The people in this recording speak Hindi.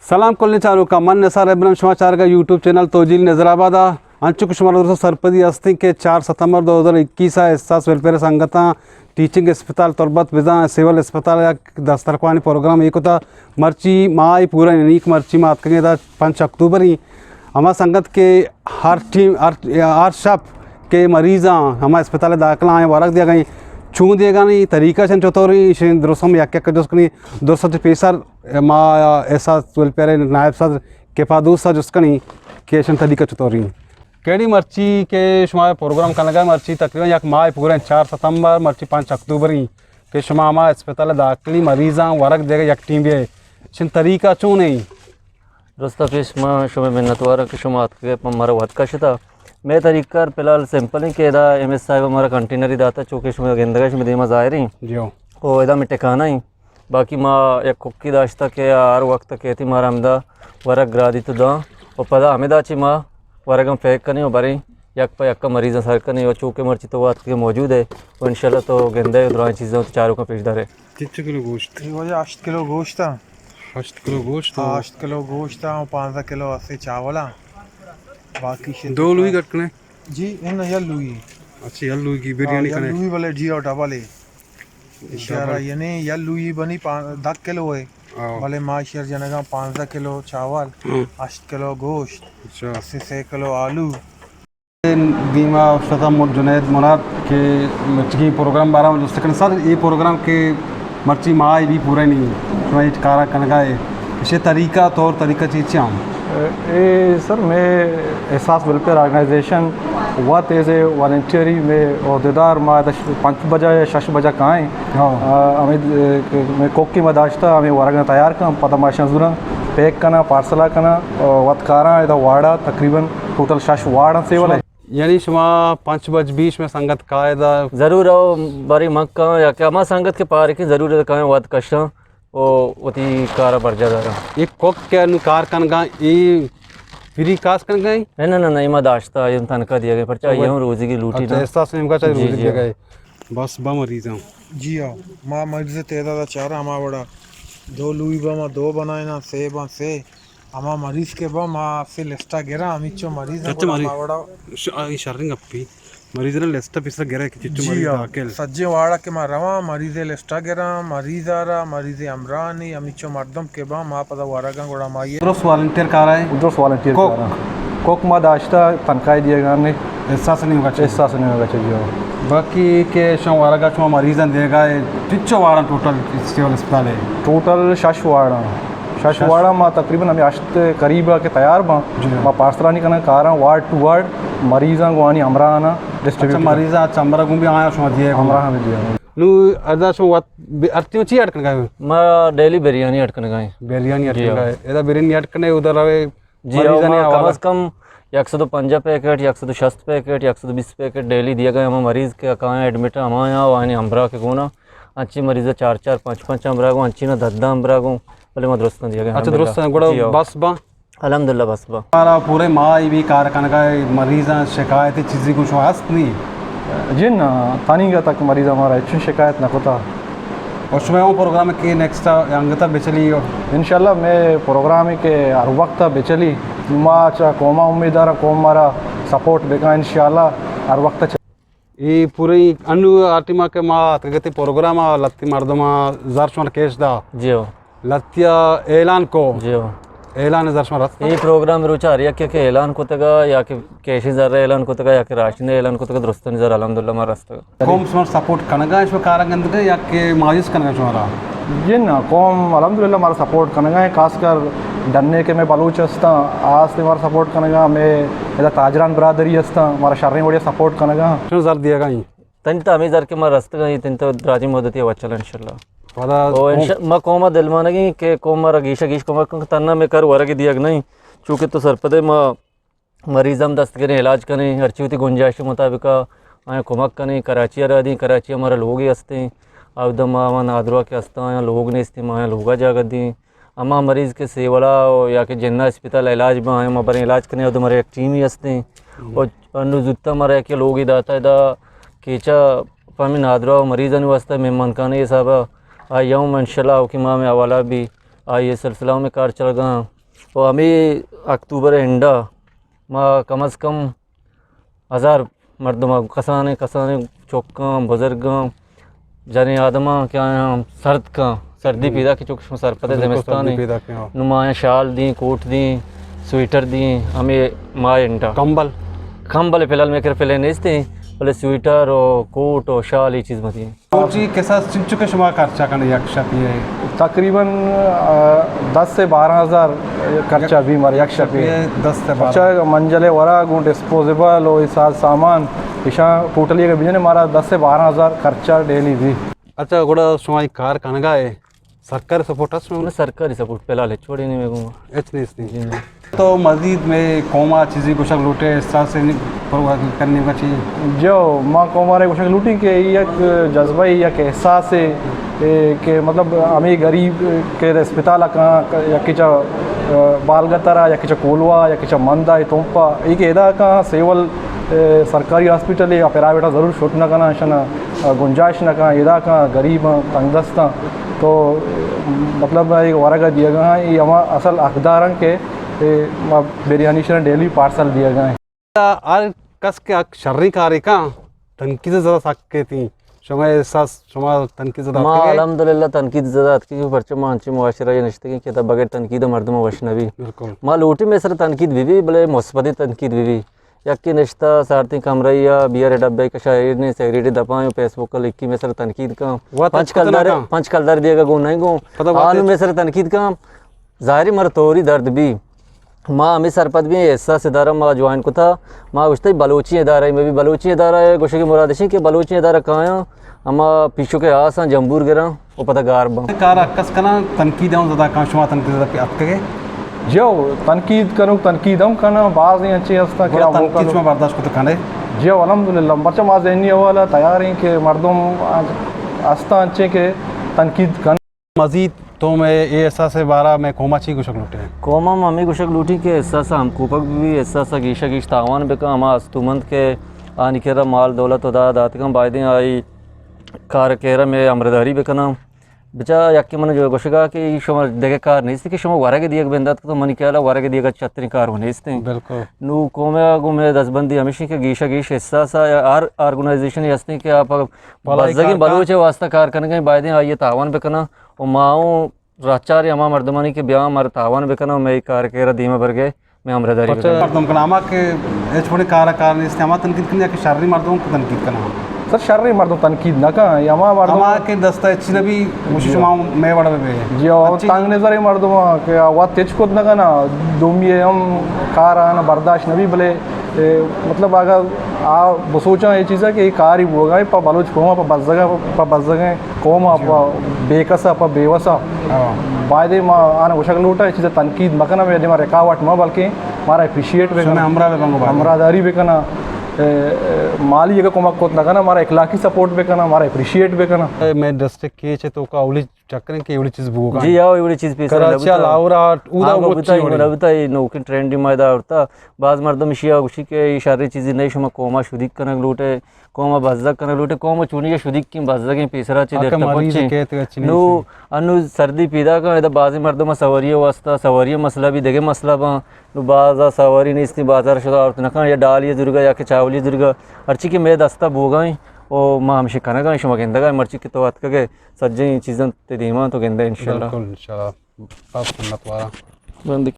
सलाम कोल्ले चालू का मन नसार इब्राहिम समाचार का यूट्यूब चैनल तोजील नजराबादा अंचुक शुमार दोस्तों सरपदी अस्ती के 4 सितंबर 2021 एहसास वेलफेयर संगता टीचिंग अस्पताल तुरबत विजा सिविल अस्पताल या दस्तरखानी प्रोग्राम एक होता मर्ची माई पूरा यूनिक मर्ची मात करें 5 अक्टूबर ही हमारा संगत के हर टीम हर शब के मरीज़ हमारे अस्पताल दाखिला आए वरक दिया गई छू दिएगा नहीं तरीका से चौथोरी दुरुस्तम यक दोस्तनी दोस्त पेसर मा ऐसा वेलफेयर नायब सदर के पादूस सा जुस्कनी के तरीका चौथोरी केड़ी मर्ची के शुमा प्रोग्राम का लगा मर्ची तकरीबन यक माह पूरे 4 सितंबर मर्ची 5 अक्टूबर के शुमा हमारे अस्पताल दाखिली मरीज़ा वरक देगा यक टीम भी शिन तरीका चू नहीं दोस्त पेश माँ शुमे मिन्नतवार के शुमात के हमारा वत का शिता मैं तरीका फिलहाल सिंपल ही के एम एस साहब हमारा कंटेनर ही दाता चूँकि शुमे गेंदगा शुमे देमा ज़ाहिर जो ओ इदा में टिकाना ही बाकी माँ एक कुक्की दाश्ता के हर वक्त कहती मारा हमदा वरक ग्रादी तो दा और पता हमें दाची माँ वरक हम फेंक करनी हो बारी यक पर यक का मरीज़ सर करनी और चूँकि मर्ची तो बात के मौजूद है और इंशाल्लाह तो गेंदा दुरान चीज़ें तो चारों का पेशदार है कितने किलो गोश्त 8 किलो गोश्त 8 किलो गोश्त 8 किलो गोश्त 5 किलो अस्सी चावल बाकी 2 लुई कटने जी इन या लुई अच्छा या लुई की बिरयानी कने लुई वाले जी और डबल है इशारा यानी या लुई बनी 10 किलो है वाले माशर जनगा 5 किलो चावल 8 किलो गोश्त अच्छा 80 किलो आलू बीमा शता जुनैद मुराद के मर्ची प्रोग्राम बारा में दोस्त सर ये प्रोग्राम के मर्ची माँ भी पूरा नहीं तुम्हारी कारा कनगाए इसे तरीका तौर तरीका चीज़ सर मैं एहसास वेलफेयर ऑर्गेनाइजेशन हुआ तेज़ वॉल्टियरी में अहदेदार माँ 5 बजे 6 बजे कहाँ हमें मैं कोक की मदाश्ता हमें वर्ग तैयार कर पता माशा जुरा पैक करना पार्सला करना वत कारा इधर वाड़ा तकरीबन टोटल 6 वाड़ा सेवल है यानी शुमा 5:20 में संगत कायदा ज़रूर आओ बारी मक्का या क्या हमारा संगत के पार की ज़रूर कहाँ वत कशा ओ उती कारा बरजा दारा एक कोक के अनुकार कनगा ये फ्री कास कन गई नहीं इमा दाश्ता ये तनखा दिया गया पर चाहिए हम रोज़ी की लूटी ना एहसास नहीं का चाहिए रोज़ी दिया गए बस बा मरीज़ हूँ जी हाँ माँ मरीज़ तेज़ा चार हमारा बड़ा 2 लुई बा 2 बनाए ना से बा से हमारा मरीज़ के बा माँ से लिस्टा गिरा हम इच्छो मरीज़ बड़ा शर्रिंग अपी मरीज़ ने लिस्टा पिसरा गिरा कि चिट्टू मरीज़ आकेल सज्जे वाड़ा के मां रवा मरीज़ लिस्टा गिरा मरीज़ आ रहा मरीज़ अमरानी हम इच्छो मर्दम के बा माँ पता वारा का गोड़ा माई उधर वॉलंटियर कर रहा है उधर वॉलंटियर कर रहा है कोक माँ दाश्ता तनख्वाह दिएगा हमने एहसास नहीं होगा चाहिए बाकी के शो वारा का शो मरीज़ देगा चिच्चो वारा टोटल सिविल अस्पताल है टोटल 6 वाड़ा शशवाड़ा माँ तकरीबन हमें अश्त करीब के तैयार माँ पार्सलानी करना कारा वार्ड टू वार्ड मरीज़ा को आनी अमरा आना डिस्ट्रीब्यूट मरीज़ा चंबरा को भी आया शो दिए अमरा हमें दिया नु अदा शो अर्ती ची अटकन गए माँ डेली बिरयानी अटकन गए बिरयानी अटकन गए एदा बिरयानी अटकने उधर आवे जी कम से कम 150 पैकेट 160 पैकेट 120 पैकेट डेली दिया गए हम मरीज़ के कहाँ एडमिट हमारे यहाँ वानी अमरा के गुना अच्छी मरीज़ 4 5 अमरा को अच्छी ना 10 अमरा को भले मैं दुरुस्त दिया गया अच्छा दुरुस्त गुड़ा बस बा अल्हम्दुलिल्लाह बस बा हमारा पूरे माँ भी कारखाना का मरीज़ा शिकायत चीज़ें कुछ हस्त नहीं जी ना तानी का तक मरीज़ हमारा अच्छी शिकायत ना होता और सुबह वो प्रोग्राम के नेक्स्ट अंगता बेचली इंशाल्लाह मैं प्रोग्राम के हर वक्त बेचली माँ चा कौमा उम्मीदवार कौम मारा सपोर्ट बेका इंशाल्लाह हर वक्त ये पूरी अनु आर्टिमा के माँ तगती प्रोग्राम लत्ती मर्दमा ज़ारशमर केस दा जी हो लत्तिया ऐलान को जी हो ऐलान ज़ारशमर ये प्रोग्राम रुचा रिया के ऐलान को तगा या कि कैशी ज़रा ऐलान को तगा या कि राशन ऐलान को तगा दुरुस्त नज़र अल्हम्दुलिल्लाह मारा रास्ता कौम समर सपोर्ट कनगा इसमें कारंगंद के या कि मायूस कनगा शुमारा जी ना कौम अल्हम्दुलिल्लाह हमारा सपोर्ट करेगा है खासकर डरने के मैं बलूच हस्ता आज से हमारा सपोर्ट करेगा मैं इधर ताजरान बरादरी हस्ता हमारा शर्री बढ़िया सपोर्ट करेगा क्यों ज़र दिया गई तन तो हमें ज़र के मारा रास्ता गई तन तो राजी मदद या वचल इंशाल्लाह पता और माँ कोमा दिल मानेगी कि कोमा रगीशा गीश कोमा तन्ना में कर वरग दिया नहीं चूँकि तो सरपदे माँ मरीज़ हम दस्त करें इलाज करें हर चीज़ गुंजाइश के मुताबिक आए कुमक करें कराची रह दी कराची हमारा लोग ही हंसते अवदम माँ नादरा के हंसता यहाँ लोग नहीं हंसते माँ लोग जाकर दी अम्मा मरीज़ के सेवला या कि जिन्ना अस्पताल इलाज में आए हमारे इलाज करने तो हमारे एक टीम ही हंसते और जुत्ता हमारा के लोग ही दाता है केचा पामी नादरा मरीज़ वास्ता मेहमान खाने ये सब आया हूँ इंशाल्लाह कि माँ में हवाला भी ये सिलसिला में कार चल गया वो हमें अक्टूबर एंडा माँ कम अज़ कम 1000 मर्दमा कसाने कसाने चौका बुजुर्गा जाने आदमा क्या सर्द का सर्दी पैदा की चुक सरपत ज़मिस्तान नुमाया शाल दी कोट दी स्वेटर दी हमें माँ एंडा कंबल खम्बल फिलहाल में कर पहले नहीं थे बोले स्वेटर और कोट और शाल ये चीज़ मती तो जी के साथ चुके शुमा खर्चा करने यक्षा पिए तकरीबन 10 से 12 हज़ार खर्चा भी हमारे यक्षा पे 10 से 12 अच्छा मंजले वरा गो डिस्पोजेबल और साथ सामान इशा टोटली का बिजने हमारा 10 से 12 हज़ार खर्चा डेली भी अच्छा गोड़ा शुमा कार कनगा है सरकारी सपोर्ट है मैं सरकारी सपोर्ट पहला छोड़ी नहीं मैं कहूँगा इतनी इतनी तो मस्जिद में कौमा चीज़ें कुछ लूटे इस तरह से करने का चाहिए जो माँ को हमारे कुछ लूटी के एक जज्बा ही एक एहसास है कि मतलब हमें गरीब के अस्पताल कहाँ या किच बालगतरा या किच कोलवा या किच मंदा तोंपा एक एदा का सेवल सरकारी हॉस्पिटल या प्राइवेट ज़रूर छूट न करना शना गुंजाइश न कहाँ एदा का गरीब तंगदस्ता तो मतलब एक वारगा दिया गया है ये हमारा असल हकदार के बिरयानी शरण डेली पार्सल दिया गया है आर कस के शर्री कारी का तनकीद ज़्यादा सकते थी शुमा एहसास शुमा तनकीद ज़्यादा माँ अल्हम्दुलिल्लाह तनकीद ज़्यादा की परचे माँ अच्छी मुआशरा ये नश्ते की किताब बगैर तनकीद मर्द में वशनवी बिल्कुल माँ लोटी में सर तनकीद भी भले मुस्बत तनकीद भी यक्की नश्ता सारती कमरैया बियर डब्बे का शायर ने सैरिडी दपाएं फेसबुक का लिखी में सर तनकीद का पंच कलदार दिएगा गो नहीं गो आलू में सर तनकीद का ज़ाहिर मर तोरी दर्द भी माँ हमें सरपत भी एहसास इदारा माँ ज्वाइन को था माँ उस बलोची इदारा में भी बलोची इदारा है गोशे की मुरादशी के बलोची इदारा कहाँ हैं हम पीछू के आस हैं जम्बूर गिरा वो पता गार बम कार अक्कस कना तनकीद आऊँ ज़्यादा कहाँ शुमा तनकीद ज़्यादा पे आपके जो तनकीद करूँ तनकीद हम करना बाज नहीं अच्छी हस्ता क्या तनकीद शुमा बर्दाश्त को तो खाने जो अल्हम्दुलिल्लाह बच्चा माँ जहनी वाला तैयार हैं कि मर्दों हस्ता अच्छे के तनकीद कर मजीद तो मैं ये एहसास है 12 में कोमा ची कुछ लूटे कोमा मम्मी कुशक लूटी के एहसास हम कोपक भी एहसास गीशा गीश तावान बेका हम अस्तुमंद के आनी केरा माल दौलत उदा दातिकम बायदे आई कार केरा में अमरदारी बेकना बचा यक्की मन जो गोशगा कि शुमा देखे कार नहीं थी कि शुमा वारा के दिया बंदात तो मन क्या वारा के दिया छतरी कार होने इसते बिल्कुल नु कोमे गुमे दसबंदी हमेशा के गीशा गीश एहसास या आर ऑर्गेनाइजेशन हस्ते कि आप बजगी बलोचे वास्ता कार करने के बायदे आइए तावान बेकना और माओ राचार अमा मर्दमानी के ब्याह मर तावान बेकना मैं कार केरा दीमा भर गए मैं अमरदारी मर्दम कनामा के ये छोटे कार ने इस्तेमाल तनकीद करने के शर्री मर्दों को तनकीद करना सर शर्री मर्दों तनकीद न कहाँ यमा मर्दों हमा के दस्ता अच्छी भी मुझे शुमा मैं बड़ा में जी और तंग नजर मर्दों के वह तेज खुद न करना दुमिये हम कार आना बर्दाश्त नबी भले मतलब अगर आ सोचा ये चीज़ है कि कार ही होगा पा बलोच कोमा पा बस जगह कोमा पा बेकसा पा बेवसा बायदे माँ आना उशक लूटा ये चीज़ें तनकीद मकना में यदि रिकावट में बल्कि हमारा अप्रिशिएट बेकना हमरादारी बेकना माली अगर कोमा कोत लगना हमारा इखलाकी सपोर्ट बेकना हमारा अप्रिशिएट बेकना मैं दस्ते के तो का उली चक्कर के एवढी चीज बुगा जी आओ एवढी चीज पे कराची लावरा उदा बताई नौकी ट्रेंड मायदा होता बाज मर्दम शिया उशी के इशारे चीज़ें नहीं शुमा कोमा शुदिक कनक लूटे कोमा बजक कनक लूटे कोमा चुनी के शुदिक की बजक पेसरा चे देखता पहुंचे नो अनु सर्दी पैदा का इधर बाजी मर्दम सवरिया वास्ता सवरिया मसला भी देखे मसला बा नो बाजा सवारी नहीं इतनी बाजार शुदा और नखा या डालिए दुर्गा या के चावली दुर्गा अर्ची की मैं दस्ता बोगाई ओ माँ हम शिकाना का शुमा गेंदा का मर्ची की तो बात का सज्जे चीज़ें ते दीमा तो गेंदा इंशाल्लाह इंशाल्लाह पास सुन्नत वाला बंद